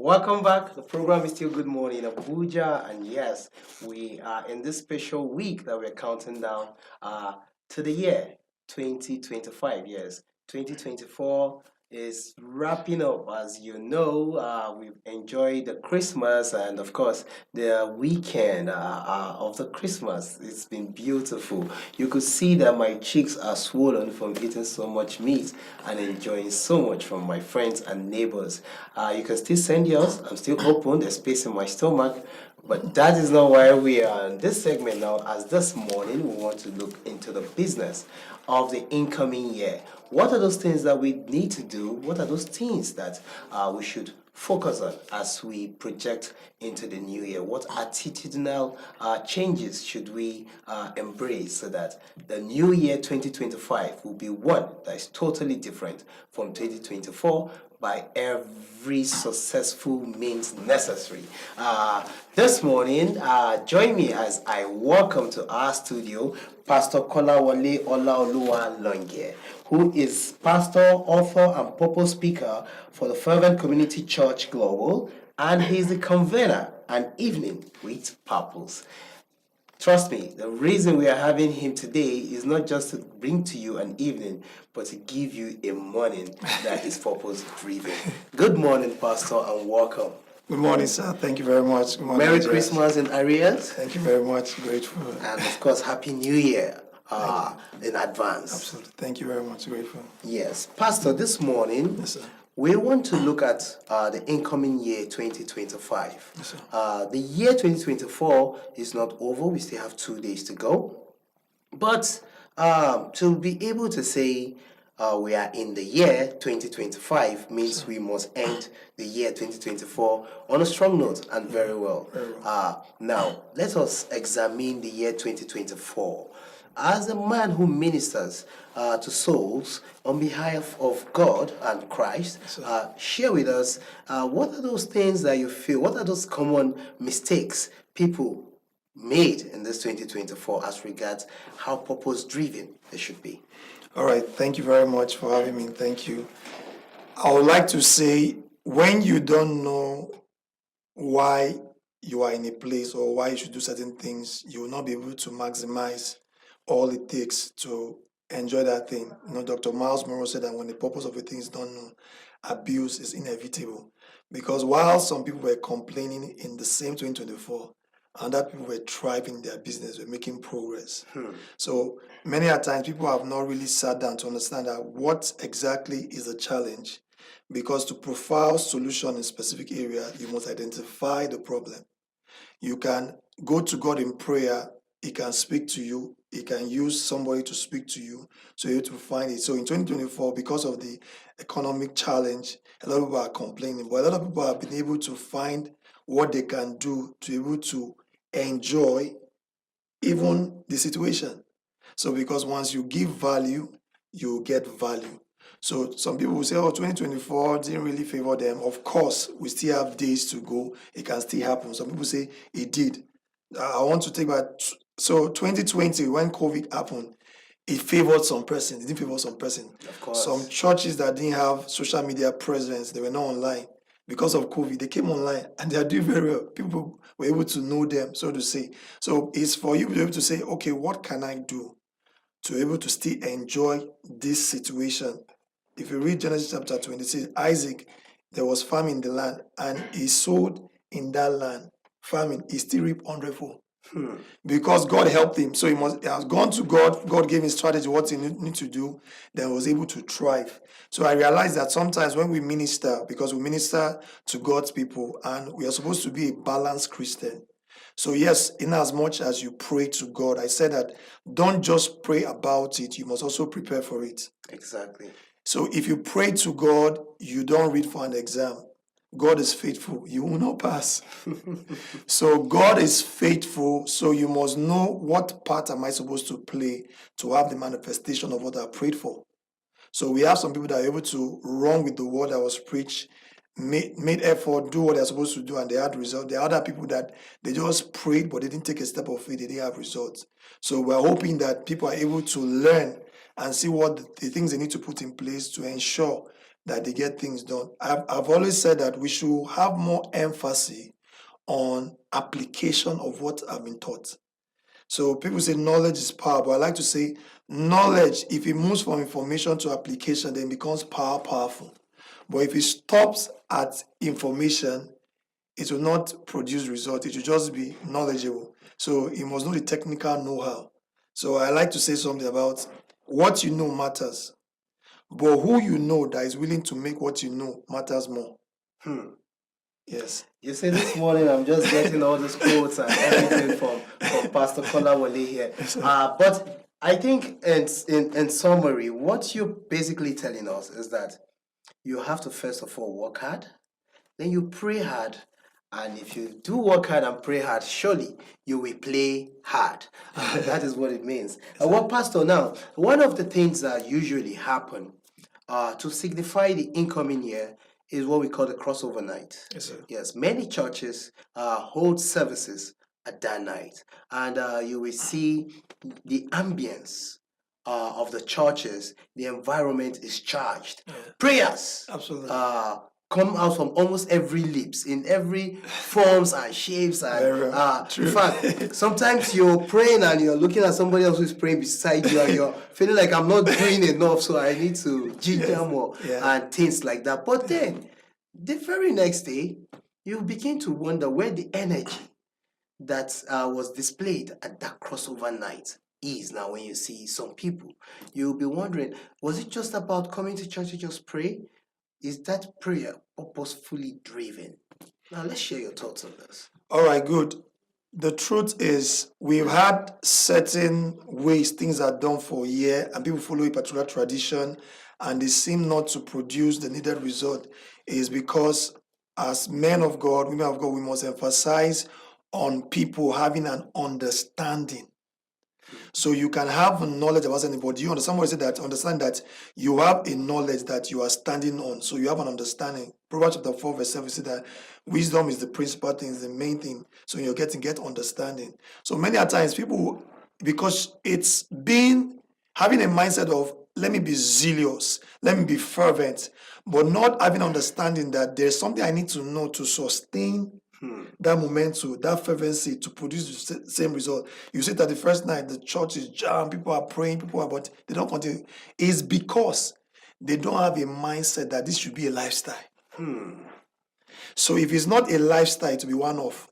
Welcome back. The program is still Good Morning Abuja, and yes, we are in this special week that we're counting down uh, to the year 2025. Yes, 2024 is wrapping up. As you know, we've enjoyed the Christmas and, of course, the weekend of the Christmas. It's been beautiful. You could see that my cheeks are swollen from eating so much meat and enjoying so much from my friends and neighbors. You can still send yours. I'm still open. There's space in my stomach. But that is not why we are in this segment now, as this morning we want to look into the business of the incoming year. What are those things that we need to do? What are those things that we should focus on as we project into the new year? What attitudinal changes should we embrace so that the new year 2025 will be one that is totally different from 2024 by every successful means necessary? This morning, join me as I welcome to our studio Pastor Kolawole Olaoluwa Longe, who is pastor, author, and purpose speaker for the Fervent Community Church Global, and he's the convener an evening with purpose. Trust me, the reason we are having him today is not just to bring to you an evening, but to give you a morning that is purpose driven. Good morning, Pastor, and welcome. Good morning, sir. Thank you very much. Good morning, Merry Andreas. Christmas in arrears, Thank you very much. Grateful. and of course, Happy New Year in advance. Absolutely. Thank you very much. Grateful. Yes, Pastor, this morning Yes, sir. we want to look at the incoming year 2025. Yes, sir. The year 2024 is not over, we still have 2 days to go. But to be able to say we are in the year 2025 means we must end the year 2024 on a strong note and very well. Now, let us examine the year 2024. As a man who ministers to souls on behalf of God and Christ, share with us what are those things that you feel, what are those common mistakes people made in this 2024 as regards how purpose driven they should be? All right. Thank you very much for having me. Thank you. I would like to say when you don't know why you are in a place or why you should do certain things, you will not be able to maximize all it takes to enjoy that thing. Dr. Miles Monroe said that when the purpose of a thing is not known, abuse is inevitable. Because while some people were complaining in the same 2024, and that people were thriving in their business, were making progress. So many a times people have not really sat down to understand that what exactly is the challenge. Because to profile solution in specific area, you must identify the problem. You can go to God in prayer. He can speak to you. He can use somebody to speak to you so you to find it. So in 2024, because of the economic challenge, a lot of people are complaining, but a lot of people have been able to find what they can do to be able to enjoy even the situation. So because once you give value, you get value. So some people will say, oh, 2024 didn't really favor them. Of course, we still have days to go. It can still happen. Some people say it did. I want to take back. So 2020, when COVID happened, it favored some person. It didn't favor some person. Of course. Some churches that didn't have social media presence, they were not online. Because of COVID, they came online and they are doing very well. People were able to know them, so to say. So it's for you to be able to say, okay, what can I do to be able to still enjoy this situation? If you read Genesis chapter 26, Isaac, there was famine in the land, and he sowed in that land. Famine, he still reaped hundredfold. Because God helped him. So he has gone to God. God gave him strategy, what he need to do. Then was able to thrive. So I realized that sometimes when we minister, because we minister to God's people, and we are supposed to be a balanced Christian. So yes, in as much as you pray to God, I said that don't just pray about it, you must also prepare for it. Exactly. So if you pray to God, you don't read for an exam. God is faithful, you will not pass. So God is faithful, so you must know what part am I supposed to play to have the manifestation of what I prayed for. So we have some people that are able to run with the word that was preached, made effort, do what they're supposed to do, and they had results. There are other people that they just prayed, but they didn't take a step of faith, they didn't have results. So we're hoping that people are able to learn and see what the things they need to put in place to ensure that they get things done. I've always said that we should have more emphasis on application of what I've been taught. So people say knowledge is power, but I like to say knowledge, if it moves from information to application, then it becomes powerful. But if it stops at information, it will not produce result. It will just be knowledgeable. So you must know the technical know-how. So I like to say something about what you know matters, but who you know that is willing to make what you know matters more. Hmm. Yes. You see, this morning I'm just getting all these quotes and everything from Pastor Kolawole here. But I think in summary, what you're basically telling us is that you have to first of all work hard, then you pray hard, and if you do work hard and pray hard, surely you will play hard. That is what it means. Well, Pastor, now, one of the things that usually happen to signify the incoming year is what we call the crossover night. Yes, sir. Yes, many churches hold services at that night, and you will see the ambience of the churches. The environment is charged. Yeah. Prayers Absolutely. come out from almost every lips in every forms and shapes, Very and well. in True. fact sometimes you're praying and you're looking at somebody else who's praying beside you and you're feeling like I'm not doing enough, so I need to ginger Yes. more Yeah. and things like that. But then the very next day you begin to wonder where the energy that was displayed at that crossover night is now. When you see some people, you'll be wondering, was it just about coming to church to just pray? Is that prayer purposefully driven? Now, let's share your thoughts on this. All right, good. The truth is, we've had certain ways things are done for a year, and people follow a particular tradition, and they seem not to produce the needed result. It is because, as men of God, women of God, we must emphasize on people having an understanding. So you can have knowledge about something, but you understand what I said, that understand that you have a knowledge that you are standing on. So you have an understanding. Proverbs chapter 4, verse 7 says that wisdom is the principal thing, is the main thing. So you're get understanding. So many a times people, because it's been having a mindset of let me be zealous, let me be fervent, but not having understanding that there's something I need to know to sustain that momentum, that fervency to produce the same result. You see that the first night the church is jammed, people are praying, but they don't continue. It's because they don't have a mindset that this should be a lifestyle. So if it's not a lifestyle, to be one off.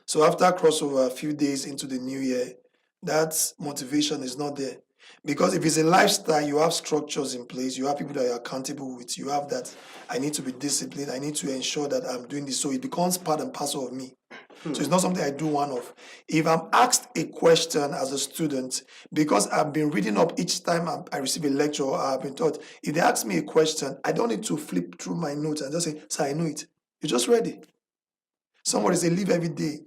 So after crossover, a few days into the new year, that motivation is not there. Because if it's a lifestyle, you have structures in place, you have people that you're accountable with, you have that I need to be disciplined, I need to ensure that I'm doing this. So it becomes part and parcel of me. So it's not something I do one off. If I'm asked a question as a student, because I've been reading up each time I receive a lecture or I've been taught, if they ask me a question, I don't need to flip through my notes and just say, sir, I know it. You just read it. Somebody say, live every day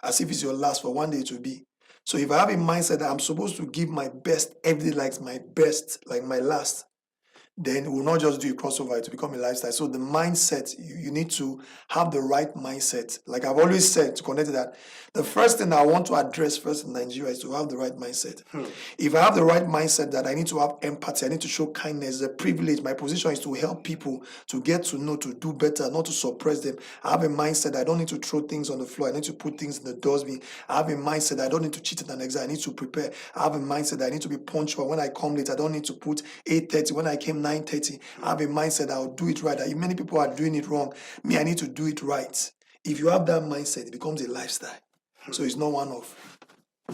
as if it's your last, for one day it will be. So if I have a mindset that I'm supposed to give my best every day, like my best, like my last, then we'll not just do a crossover to become a lifestyle. So the mindset, you need to have the right mindset. Like I've always said, to connect to that, the first thing I want to address first in Nigeria is to have the right mindset. If I have the right mindset that I need to have empathy, I need to show kindness, the privilege, my position is to help people to get to know, to do better, not to suppress them. I have a mindset that I don't need to throw things on the floor. I need to put things in the dustbin. I have a mindset that I don't need to cheat in an exam. I need to prepare. I have a mindset that I need to be punctual. When I come late, I don't need to put 8:30. When I came 9:30, I have a mindset that I'll do it right. If many people are doing it wrong, me, I need to do it right. If you have that mindset, it becomes a lifestyle. So it's not one off.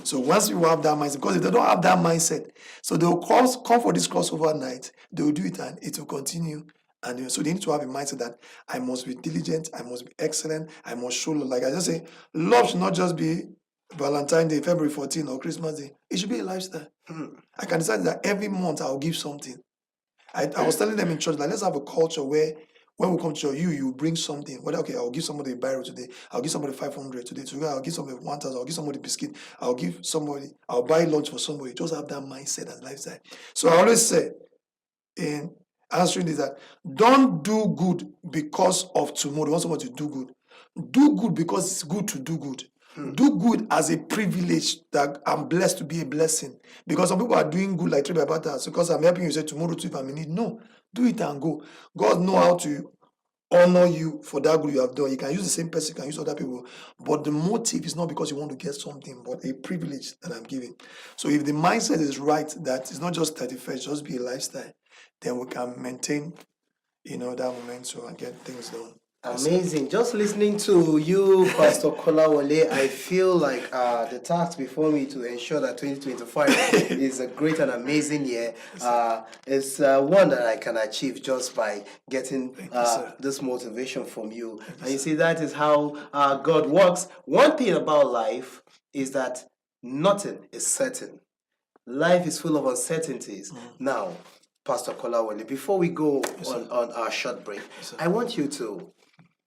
So once you have that mindset, because if they don't have that mindset, so they'll come for this crossover night, they'll do it and it will continue. And so they need to have a mindset that I must be diligent, I must be excellent, I must show love. Like I just say, love should not just be Valentine's Day, February 14, or Christmas Day. It should be a lifestyle. I can decide that every month I'll give something. I was telling them in church, like, let's have a culture where when we come to church, you bring something. Whether, okay, I'll give somebody a biro today, I'll give somebody 500 today, I'll give somebody 1,000, I'll give somebody biscuit, I'll buy lunch for somebody. Just have that mindset and lifestyle. So I always say, in answering this, that don't do good because of tomorrow. You want someone to do good. Do good because it's good to do good. Do good as a privilege that I'm blessed to be a blessing. Because some people are doing good like three by so because I'm helping you say tomorrow too if I'm in need. No, do it and go. God know how to honor you for that good you have done. You can use the same person, you can use other people, but the motive is not because you want to get something, but a privilege that I'm giving. So if the mindset is right, that it's not just 31st, just be a lifestyle, then we can maintain, that momentum and get things done. Amazing. Just listening to you, Pastor Kolawole, I feel like the task before me to ensure that 2025 is a great and amazing year is one that I can achieve just by getting this motivation from you. And you see, that is how God works. One thing about life is that nothing is certain. Life is full of uncertainties. Now, Pastor Kolawole, before we go on our short break, I want you to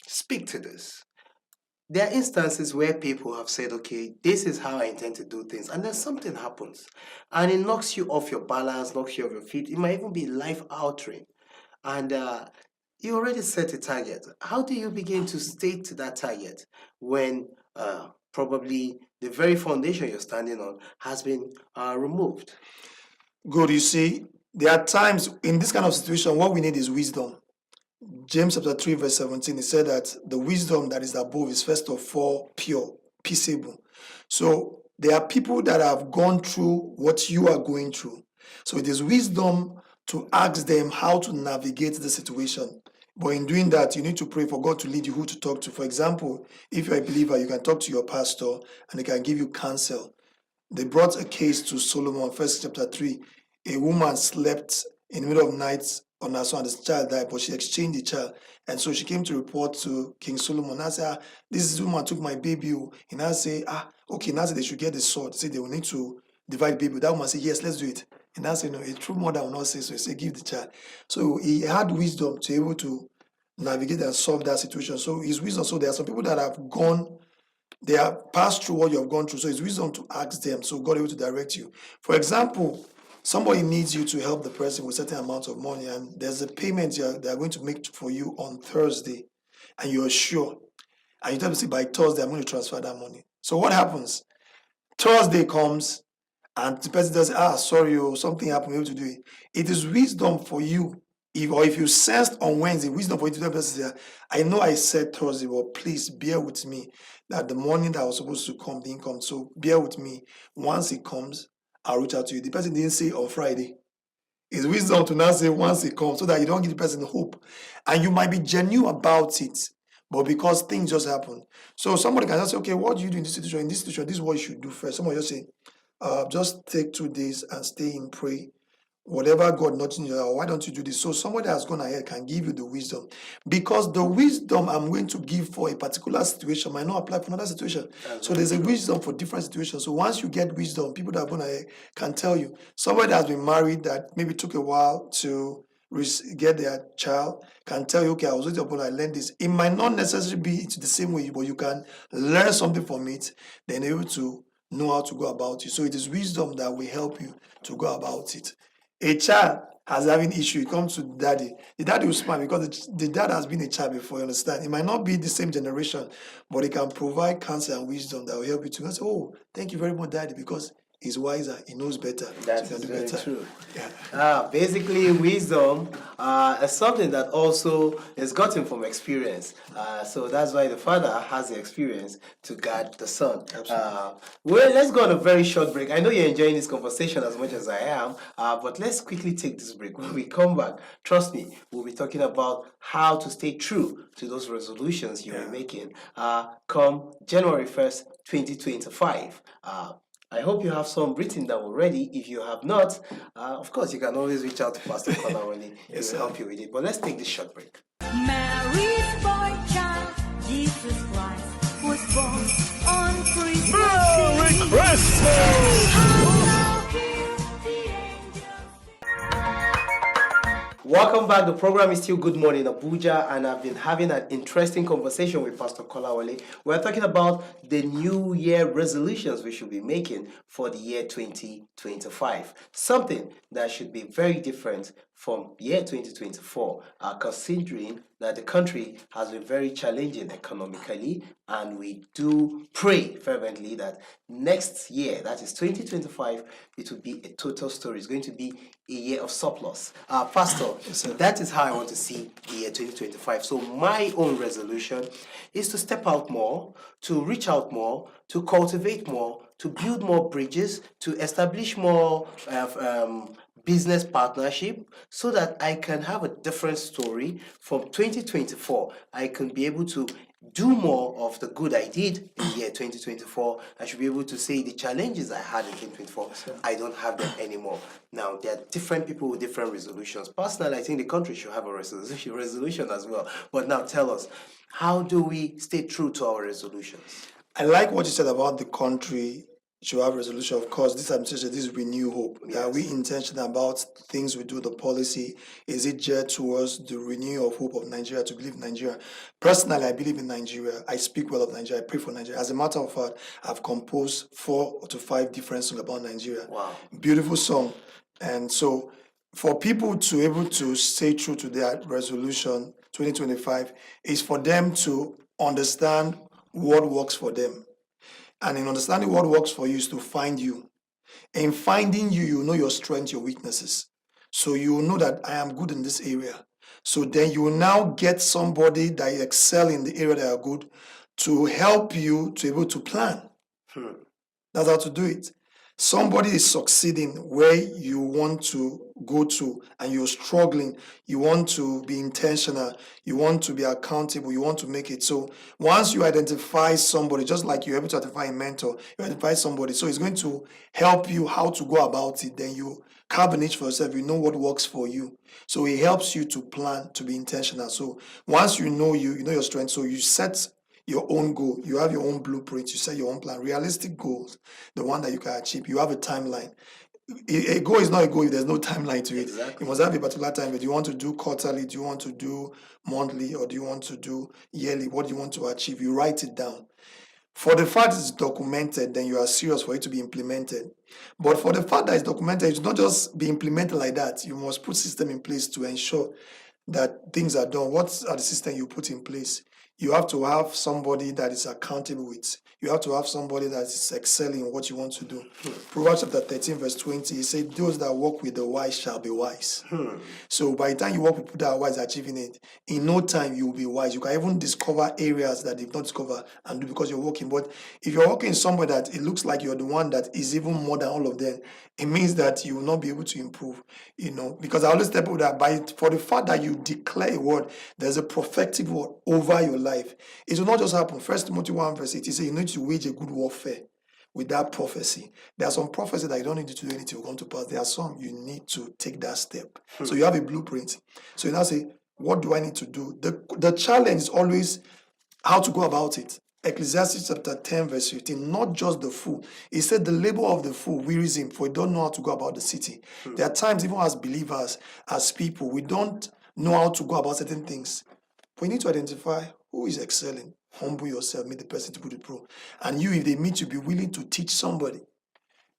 speak to this. There are instances where people have said, okay, this is how I intend to do things, and then something happens and it knocks you off your balance, knocks you off your feet. It might even be life altering, and you already set a target. How do you begin to stay to that target when probably the very foundation you're standing on has been removed? Good. You see, there are times in this kind of situation, what we need is wisdom. James chapter 3 verse 17, it said that the wisdom that is above is first of all pure, peaceable. So there are people that have gone through what you are going through. So it is wisdom to ask them how to navigate the situation. But in doing that, you need to pray for God to lead you who to talk to. For example, if you're a believer, you can talk to your pastor and they can give you counsel. They brought a case to Solomon, first chapter 3. A woman slept in the middle of the night on her son, this child died, but she exchanged the child. And so she came to report to King Solomon. I said, this woman took my baby. And I say, okay, now they should get the sword. Say they will need to divide the baby. That woman said, yes, let's do it. And I said, no, a true mother will not say so. He said, give the child. So he had wisdom to be able to navigate and solve that situation. So his wisdom. So there are some people that have gone, they have passed through what you have gone through. So it's wisdom to ask them. So God is able to direct you. For example, somebody needs you to help the person with a certain amount of money, and there's a payment they are going to make for you on Thursday, and you're sure. And you tell them, say, by Thursday, I'm going to transfer that money. So what happens? Thursday comes, and the person does, sorry, something happened, we're able to do it. It is wisdom for you. If you sensed on Wednesday, wisdom for you to tell the person, I know I said Thursday, but please bear with me that the morning that I was supposed to come didn't come. So bear with me. Once it comes, I'll reach out to you. The person didn't say on Friday. It's wisdom to now say once it comes so that you don't give the person hope. And you might be genuine about it, but because things just happen. So somebody can just say, okay, what do you do in this situation? In this situation, this is what you should do first. Somebody just say, just take 2 days and stay in pray. Whatever God nudging you, why don't you do this? So somebody that has gone ahead can give you the wisdom. Because the wisdom I'm going to give for a particular situation might not apply for another situation. So there's a wisdom for different situations. So once you get wisdom, people that have gone ahead can tell you. Somebody that has been married that maybe took a while to get their child can tell you, okay, I was waiting upon I learned this. It might not necessarily be the same way, but you can learn something from it, then able to know how to go about it. So it is wisdom that will help you to go about it. A child has having issue, he comes to daddy. The daddy will smile because the dad has been a child before, you understand? It might not be the same generation, but he can provide counsel and wisdom that will help you to say, oh, thank you very much, daddy, because he's wiser, he knows better. That is very true. Yeah. Basically, wisdom is something that also is gotten from experience. So that's why the father has the experience to guide the son. Well, let's go on a very short break. I know you're enjoying this conversation as much as I am, but let's quickly take this break. When we come back, trust me, we'll be talking about how to stay true to those resolutions you're making come January 1st, 2025. I hope you have some written down already. If you have not, of course, you can always reach out to Pastor Kolawole. He will help you with it. But let's take this short break. Mary's boy child, Jesus Christ, was born on Christmas Day. Merry Christmas! How cute the angels Welcome back. The program is still Good Morning Abuja, and I've been having an interesting conversation with Pastor Kolawole. We're talking about the New Year resolutions we should be making for the year 2025. Something that should be very different from year 2024, considering that the country has been very challenging economically, and we do pray fervently that next year, that is 2025, it will be a total story. It's going to be a year of surplus. Pastor, that is how I want to see the year 2025. So my own resolution is to step out more, to reach out more, to cultivate more, to build more bridges, to establish more business partnership, so that I can have a different story from 2024. I can be able to do more of the good I did in the year 2024. I should be able to say the challenges I had in 2024, I don't have them anymore. Now, there are different people with different resolutions. Personally, I think the country should have a resolution as well. But now tell us, how do we stay true to our resolutions? I like what you said about the country should have resolution. Of course, this administration, this renew hope. Are we intentional about things we do, the policy? Is it geared towards the renewal of hope of Nigeria, to believe in Nigeria? Personally, I believe in Nigeria. I speak well of Nigeria. I pray for Nigeria. As a matter of fact, I've composed 4 to 5 different songs about Nigeria. Wow. Beautiful song. And so for people to able to stay true to their resolution 2025 is for them to understand what works for them. And in understanding what works for you is to find you. In finding you, you know your strengths, your weaknesses. So you will know that I am good in this area. So then you will now get somebody that excel in the area that are good to help you to be able to plan. That's how to do it. Somebody is succeeding where you want to go to and you're struggling. You want to be intentional. You want to be accountable. You want to make it. So once you identify somebody, just like you're able to identify a mentor, you identify somebody. So it's going to help you how to go about it. Then you carve a niche for yourself. You know what works for you. So it helps you to plan, to be intentional. So once you know your strength. So you set your own goal. You have your own blueprint. You set your own plan. Realistic goals, the one that you can achieve. You have a timeline. A goal is not a goal if there's no timeline to it. Exactly. You must have a particular time. But do you want to do quarterly? Do you want to do monthly? Or do you want to do yearly? What do you want to achieve? You write it down. For the fact it's documented, then you are serious for it to be implemented. But for the fact that it's documented, it should not just be implemented like that. You must put system in place to ensure that things are done. What are the systems you put in place? You have to have somebody that is accountable with. You have to have somebody that is excelling in what you want to do. Proverbs chapter 13, verse 20, it says, those that walk with the wise shall be wise. So by the time you work with people that are wise achieving it, in no time you will be wise. You can even discover areas that they've not discovered and do because you're working. But if you're working somewhere that it looks like you're the one that is even more than all of them, it means that you will not be able to improve, because I always tell people that for the fact that you declare a word, there's a prophetic word over your life. It will not just happen. 1 Timothy 1 verse 8, it says you need to wage a good warfare with that prophecy. There are some prophecies that you don't need to do anything will come to pass. There are some you need to take that step. So you have a blueprint. So you now say, what do I need to do? The challenge is always how to go about it. Ecclesiastes chapter 10 verse 15, not just the fool. He said the labor of the fool wearies him, for he don't know how to go about the city. There are times, even as believers, as people, we don't know how to go about certain things. We need to identify who is excelling. Humble yourself, meet the person to put it pro. And you, if they meet you, be willing to teach somebody.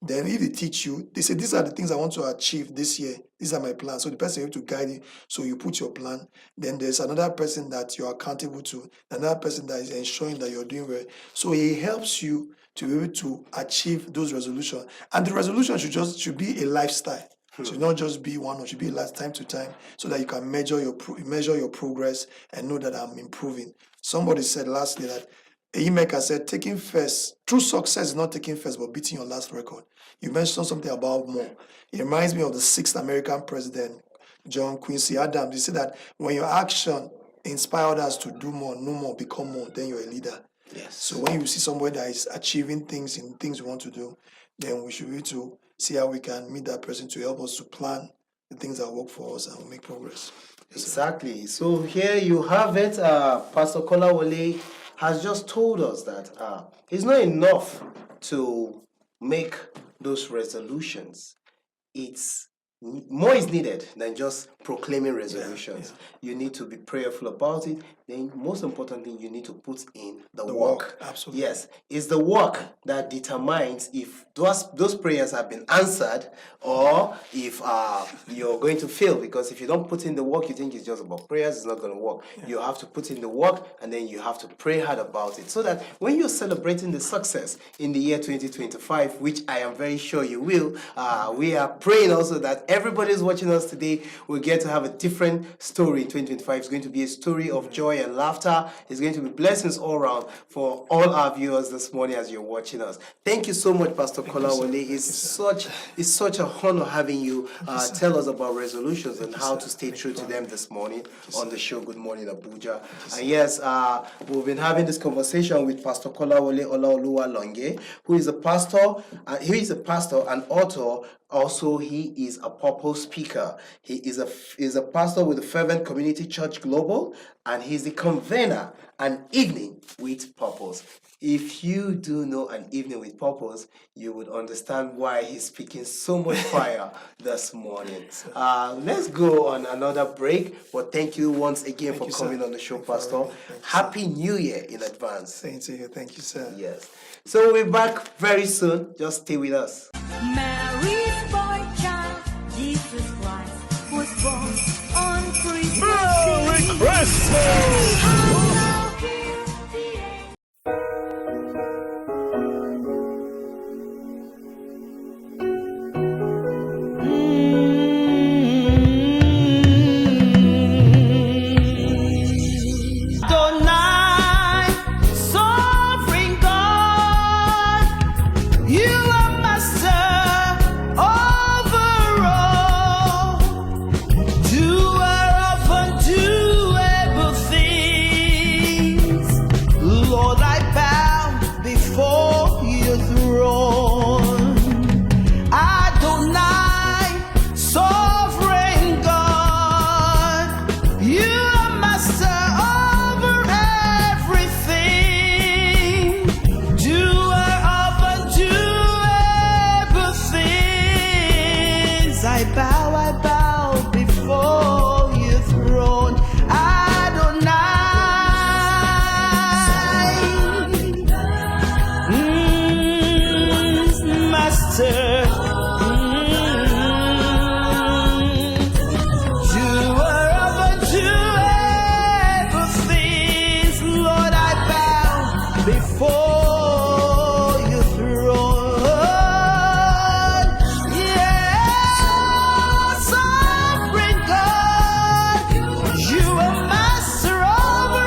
Then if they teach you, they say, these are the things I want to achieve this year. These are my plans. So the person has to guide you. So you put your plan. Then there's another person that you're accountable to. Another person that is ensuring that you're doing well. So it helps you to be able to achieve those resolutions. And the resolution should be a lifestyle. It should not just be one, it should be time to time, so that you can measure your progress and know that I'm improving. Somebody said lastly that Emeka said, taking first, true success is not taking first, but beating your last record. You mentioned something about more. It reminds me of the 6th American president, John Quincy Adams. He said that when your action inspire others to do more, know more, become more, then you're a leader. Yes. So when you see somebody that is achieving things in things we want to do, then we should be to see how we can meet that person to help us to plan the things that work for us and make progress. Exactly. So here you have it. Pastor Kolawole has just told us that it's not enough to make those resolutions. It's more is needed than just proclaiming resolutions. You need to be prayerful about it. Then, most importantly, you need to put in the work. Absolutely. Yes, it's the work that determines if those prayers have been answered or if you're going to fail. Because if you don't put in the work, you think it's just about prayers, it's not going to work. You have to put in the work and then you have to pray hard about it so that when you're celebrating the success in the year 2025, which I am very sure you will, we are praying also that everybody who's watching us today will get to have a different story in 2025. It's going to be a story of joy and laughter. It's going to be blessings all around for all our viewers this morning as you're watching us. Thank you so much, Pastor Kolawole. It's such a honor having you tell us about resolutions and how to stay true to them this morning on the show Good Morning Abuja. And yes, we've been having this conversation with Pastor Kolawole Olaoluwa Longe, who is a pastor. He is a pastor and author. Also, he is a purpose speaker. He is a pastor with the Fervent Community Church Global, and he's the convener An Evening with Purpose. If you do know An Evening with Purpose, you would understand why he's speaking so much fire this morning. Let's go on another break, but thank you once again for coming on the show, Pastor. Happy New Year in advance. Same to you. Thank you, sir. Yes. So we'll be back very soon. Just stay with us. Mary's boy child, Jesus Christ, was born on Christmas Merry Day. Christmas! How hear the angels Adonai, sovereign God, you are master over all, doer of undoable things. Lord, I bow before your throne. Adonai, sovereign God, you are master over everything, doer of undoable things. I bow before your throne. Adonai, Master. Doer of undoable things, Lord, I bow before your throne. Yes, sovereign God, you are master over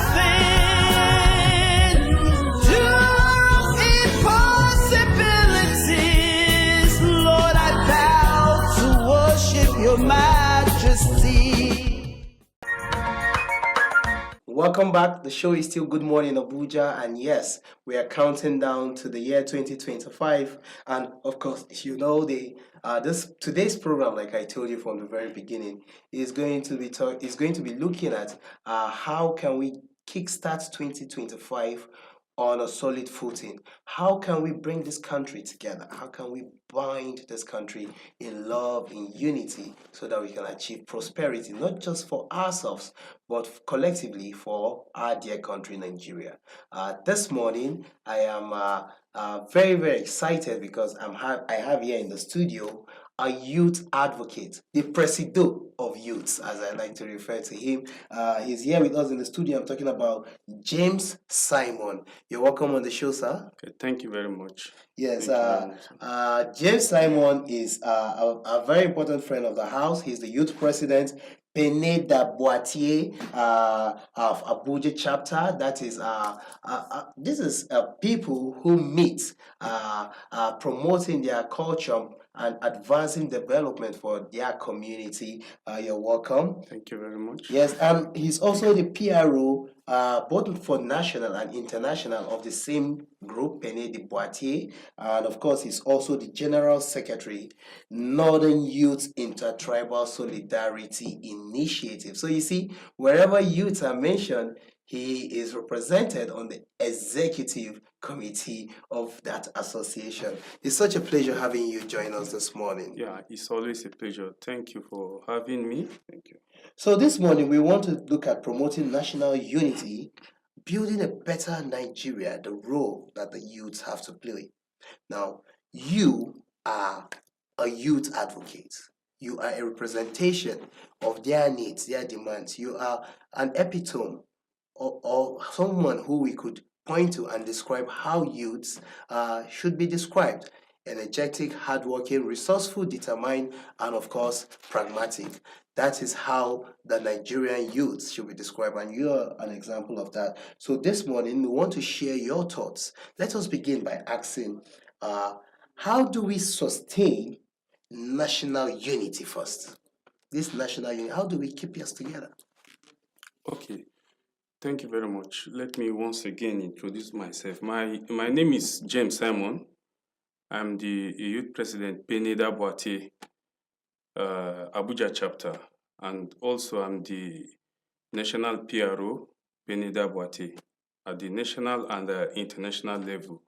everything, doer of impossibilities, Lord, I bow to worship your majesty. Welcome back. The show is still Good Morning Abuja, and yes, we are counting down to the year 2025. And of course, you know today's program, like I told you from the very beginning, is going to be looking at how can we kickstart 2025 on a solid footing. How can we bring this country together? How can we bind this country in love, in unity, so that we can achieve prosperity, not just for ourselves, but collectively for our dear country, Nigeria. This morning, I am very, very excited because I have here in the studio a youth advocate, the presido of youths, as I like to refer to him. He's here with us in the studio. I'm talking about James Simon. You're welcome on the show, sir. Okay, thank you very much. Yes, Thank you very much. James Simon is a very important friend of the house. He's the youth president, Peneda Boitier of Abuja chapter. That is, this is people who meet, promoting their culture and advancing development for their community. You're welcome. Thank you very much. Yes, he's also the PRO, both for national and international of the same group, Pene de Boitier. And of course, he's also the General Secretary, Northern Youth Intertribal Solidarity Initiative. So you see, wherever youths are mentioned, He is represented on the executive committee of that association. It's such a pleasure having you join us this morning. Yeah, it's always a pleasure. Thank you for having me. Thank you. So this morning we want to look at promoting national unity, building a better Nigeria, the role that the youths have to play. Now, you are a youth advocate. You are a representation of their needs, their demands. You are an epitome or someone who we could point to and describe how youths should be described: energetic, hardworking, resourceful, determined, and of course, pragmatic. That is how the Nigerian youths should be described, and you are an example of that. So this morning, we want to share your thoughts. Let us begin by asking, how do we sustain national unity first? This national unity, how do we keep us together? Okay. Thank you very much. Let me once again introduce myself. My name is James Simon. I'm the youth president, Peneda Boate, Abuja chapter, and also I'm the national PRO, Peneda Boate, at the national and international level.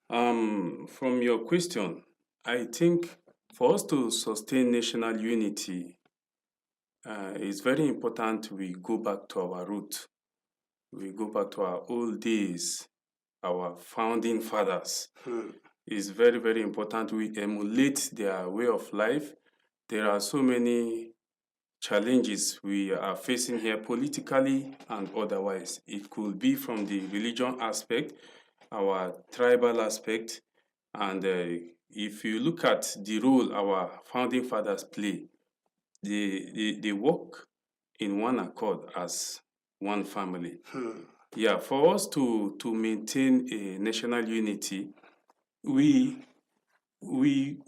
From your question, I think for us to sustain national unity, it's very important we go back to our roots. We go back to our old days, our founding fathers. It's very, very important we emulate their way of life. There are so many challenges we are facing here politically and otherwise. It could be from the religion aspect, our tribal aspect, and if you look at the role our founding fathers play, they work in one accord as one family. Yeah, for us to maintain a national unity, we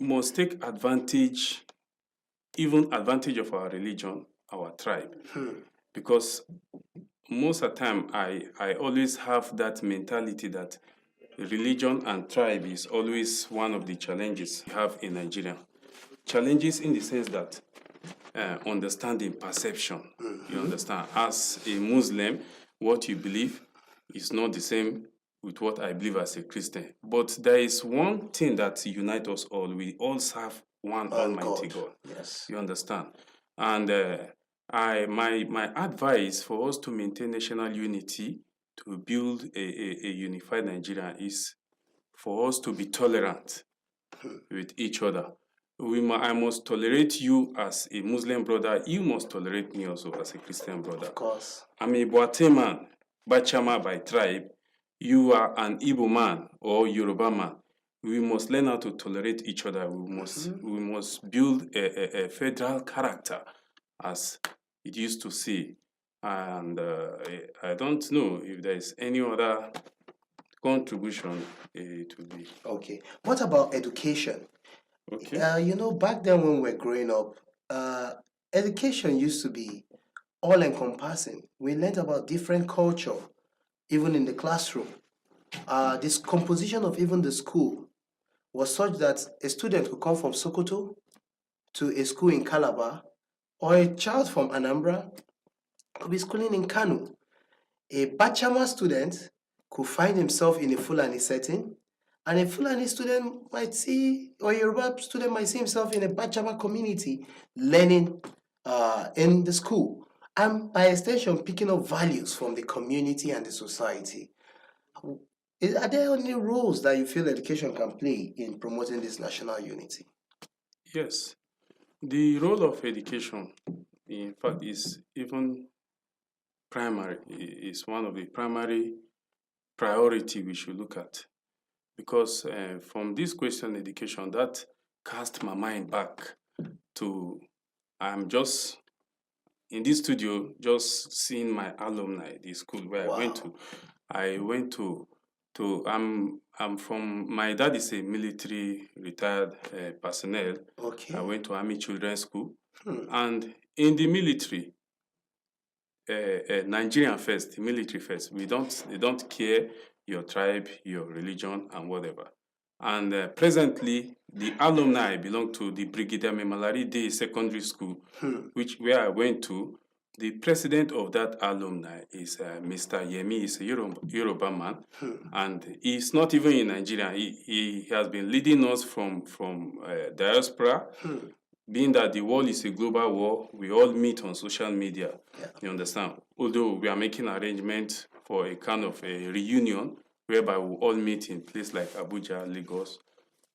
must take advantage, even advantage of our religion, our tribe, because most of the time I always have that mentality that religion and tribe is always one of the challenges we have in Nigeria. Challenges in the sense that understanding, perception. You understand? As a Muslim, what you believe is not the same with what I believe as a Christian. But there is one thing that unites us all. We all serve one Almighty God. Yes. You understand? And my advice for us to maintain national unity, to build a unified Nigeria, is for us to be tolerant with each other. I must tolerate you as a Muslim brother. You must tolerate me also as a Christian brother. Of course. I'm a Boate man, Bachama by tribe. You are an Igbo man or Yoruba man. We must learn how to tolerate each other. We must build a federal character, as it used to say. And I don't know if there is any other contribution to be. Okay. What about education? Okay. Back then when we were growing up, education used to be all-encompassing. We learned about different culture, even in the classroom. This composition of even the school was such that a student could come from Sokoto to a school in Calabar, or a child from Anambra could be schooling in Kano. A Bachama student could find himself in a Fulani setting, and a Fulani student might see, or a Yoruba student might see himself in a Bachama community learning in the school, and by extension, picking up values from the community and the society. Are there any roles that you feel education can play in promoting this national unity? Yes. The role of education, in fact, is even primary, is one of the primary priority we should look at. Because from this question, education, that cast my mind back to, I'm just in this studio, just seeing my alumni, the school where Wow. I went to, I'm from, my dad is a military retired personnel. Okay. I went to Army Children's School. Hmm. And in the military, Nigerian first, the military first, they don't care your tribe, your religion, and whatever. And presently, the alumni belong to the Brigadier Memalari Day Secondary School, where I went to. the president of that alumni is Mr. Yemi. He's a Yoruba man, and he's not even in Nigeria. He has been leading us from diaspora. Being that the world is a global war, we all meet on social media. You understand? Although we are making arrangements for a kind of a reunion whereby we all meet in place like Abuja, Lagos,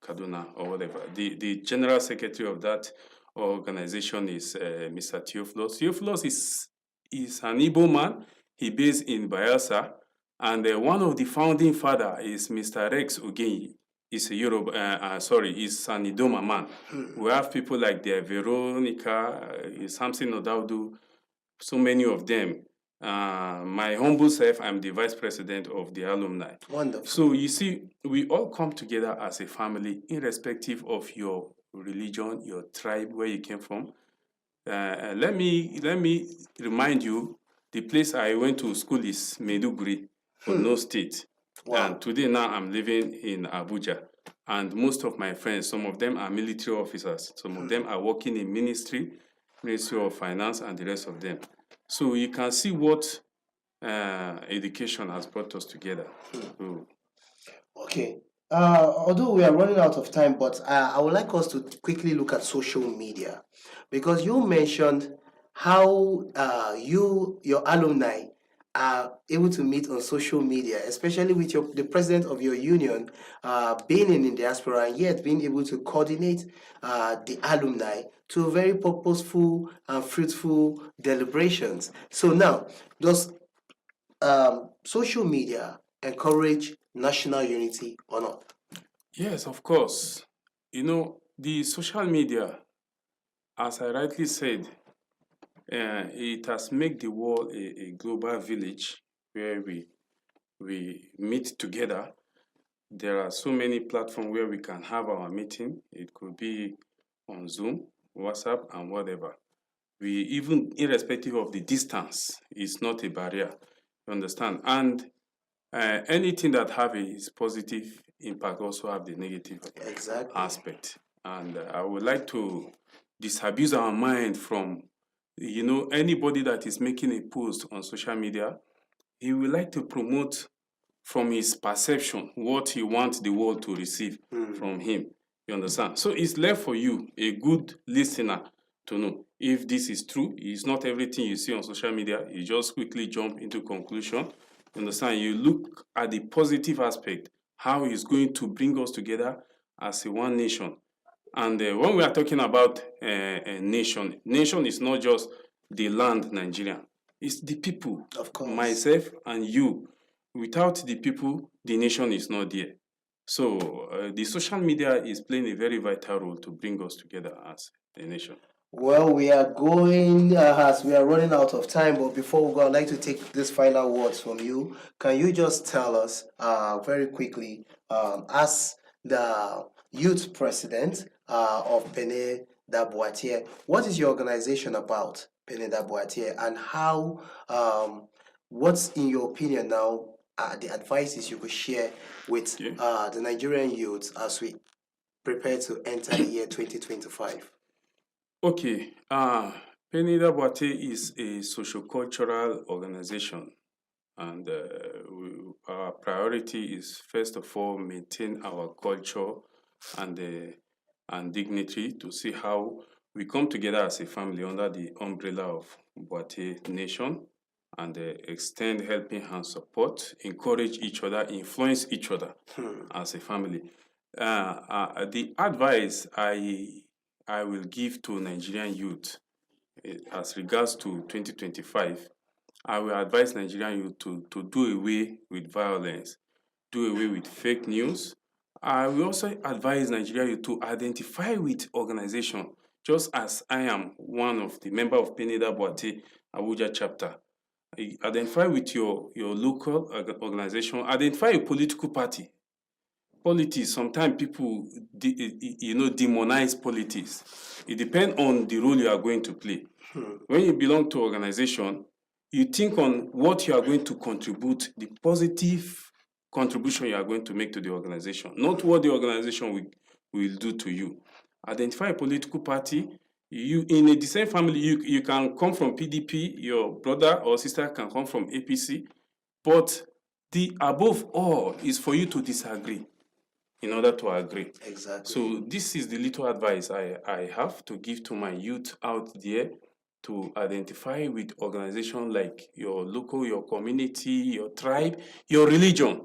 Kaduna, or whatever. The general secretary of that organization is Mr. Theophilus. Theophilus is an Igbo man. He based in Bayelsa, and one of the founding father is Mr. Rex Ogenyi. He's a he's an Idoma man. We have people like the Veronica, Samson Odaudu, so many of them. My humble self, I'm the vice president of the alumni. Wonderful. So you see, we all come together as a family, irrespective of your religion, your tribe, where you came from. Let me remind you, the place I went to school is Maiduguri, Borno State. Wow. And today now I'm living in Abuja. And most of my friends, some of them are military officers. Some of them are working in Ministry of Finance, and the rest of them. So you can see what education has brought us together. So, Okay. Although we are running out of time, but I would like us to quickly look at social media, because you mentioned how your alumni are able to meet on social media, especially with the president of your union being in the diaspora, and yet being able to coordinate the alumni to very purposeful and fruitful deliberations. So now, does social media encourage national unity or not? yes, of course. You know, the social media, as I rightly said, it has made the world a global village where we meet together. There are so many platforms where we can have our meeting. It could be on Zoom, WhatsApp, and whatever. We even, irrespective of the distance, it's not a barrier. You understand? And anything that have its positive impact also have the negative Exactly. aspect. And I would like to disabuse our mind from, you know, anybody that is making a post on social media. He would like to promote from his perception what he wants the world to receive from him. You understand? So it's left for you, a good listener, to know if this is true. It's not everything you see on social media. You just quickly jump into conclusion. You understand? You look at the positive aspect, how it's going to bring us together as a one nation. And when we are talking about a nation is not just the land, Nigeria. It's the people. Of course. Myself and you. Without the people, the nation is not there. So the social media is playing a very vital role to bring us together as a nation. Well, we are going as we are running out of time, but before we go, I'd like to take these final words from you. Can you just tell us very quickly, as the youth president of Peneda Boitier, what is your organization about, Peneda Boitier, and how, what's in your opinion now, the advices you could share with the Nigerian youth as we prepare to enter the year 2025? Okay, Peneda Boitier is a sociocultural organization, and our priority is first of all maintain our culture and dignity, to see how we come together as a family under the umbrella of Boitier Nation, and extend helping hand support, encourage each other, influence each other as a family. The advice I will give to Nigerian youth as regards to 2025, I will advise Nigerian youth to do away with violence, do away with fake news. I will also advise Nigerian youth to identify with organization, just as I am one of the member of Peneda Boitier Abuja chapter. Identify with your local organization, identify a political party. Politics, sometimes people demonize politics. It depends on the role you are going to play. When you belong to organization, you think on what you are going to contribute, the positive contribution you are going to make to the organization, not what the organization will do to you. Identify a political party, You in the same family, you can come from PDP, your brother or sister can come from APC, but the above all is for you to disagree in order to agree. Exactly. So this is the little advice I have to give to my youth out there to identify with organizations like your local, your community, your tribe, your religion,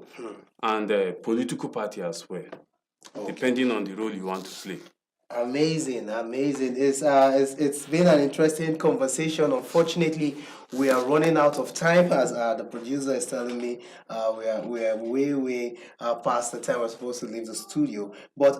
and political party as well, depending on the role you want to play. Amazing, amazing. It's been an interesting conversation. Unfortunately, we are running out of time, as the producer is telling me. We are way past the time we're supposed to leave the studio. But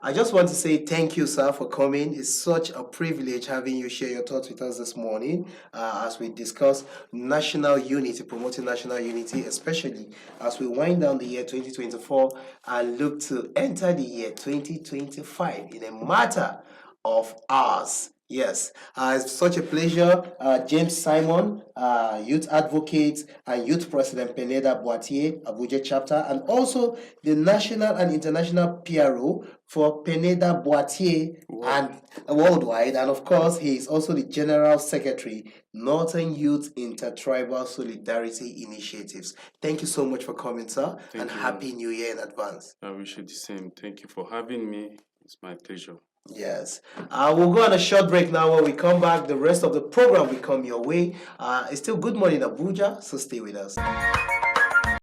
I just want to say thank you, sir, for coming. It's such a privilege having you share your thoughts with us this morning as we discuss national unity, promoting national unity, especially as we wind down the year 2024 and look to enter the year 2025 in a matter of hours. Yes, it's such a pleasure. James Simon, youth advocate and youth president, Peneda Boitier, Abuja chapter, and also the national and international PRO for Peneda Boitier and worldwide. And of course, he is also the general secretary, Northern Youth Intertribal Solidarity Initiatives. Thank you so much for coming, sir, and you. Happy New Year in advance. I wish you the same. Thank you for having me. It's my pleasure. Yes. We'll go on a short break now. When we come back, the rest of the program will come your way. It's still Good Morning Abuja, so stay with us.